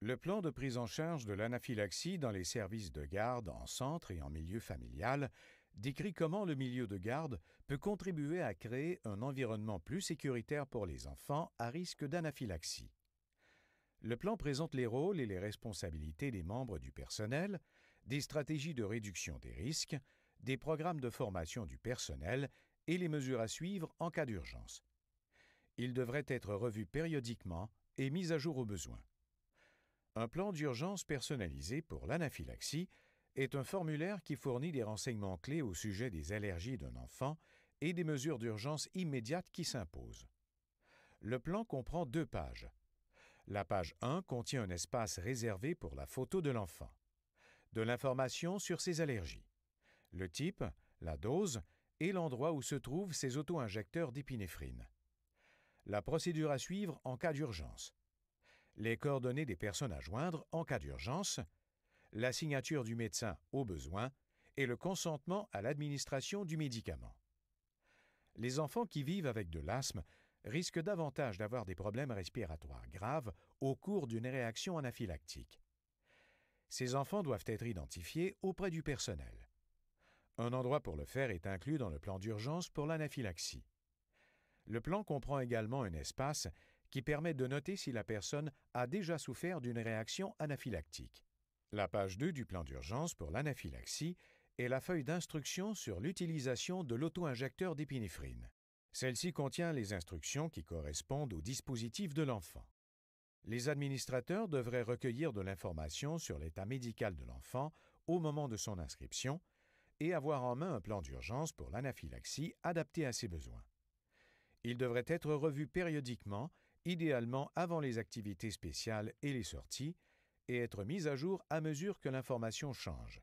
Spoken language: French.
Le plan de prise en charge de l'anaphylaxie dans les services de garde en centre et en milieu familial décrit comment le milieu de garde peut contribuer à créer un environnement plus sécuritaire pour les enfants à risque d'anaphylaxie. Le plan présente les rôles et les responsabilités des membres du personnel, des stratégies de réduction des risques, des programmes de formation du personnel et les mesures à suivre en cas d'urgence. Il devrait être revu périodiquement et mis à jour au besoin. Un plan d'urgence personnalisé pour l'anaphylaxie est un formulaire qui fournit des renseignements clés au sujet des allergies d'un enfant et des mesures d'urgence immédiates qui s'imposent. Le plan comprend 2 pages. La page 1 contient un espace réservé pour la photo de l'enfant, de l'information sur ses allergies, le type, la dose et l'endroit où se trouvent ses auto-injecteurs d'épinéphrine, la procédure à suivre en cas d'urgence, les coordonnées des personnes à joindre en cas d'urgence, la signature du médecin au besoin et le consentement à l'administration du médicament. Les enfants qui vivent avec de l'asthme risquent davantage d'avoir des problèmes respiratoires graves au cours d'une réaction anaphylactique. Ces enfants doivent être identifiés auprès du personnel. Un endroit pour le faire est inclus dans le plan d'urgence pour l'anaphylaxie. Le plan comprend également un espace qui permet de noter si la personne a déjà souffert d'une réaction anaphylactique. La page 2 du plan d'urgence pour l'anaphylaxie est la feuille d'instruction sur l'utilisation de l'auto-injecteur d'épinéphrine. Celle-ci contient les instructions qui correspondent au dispositif de l'enfant. Les administrateurs devraient recueillir de l'information sur l'état médical de l'enfant au moment de son inscription et avoir en main un plan d'urgence pour l'anaphylaxie adapté à ses besoins. Il devrait être revu périodiquement, idéalement avant les activités spéciales et les sorties, et être mis à jour à mesure que l'information change.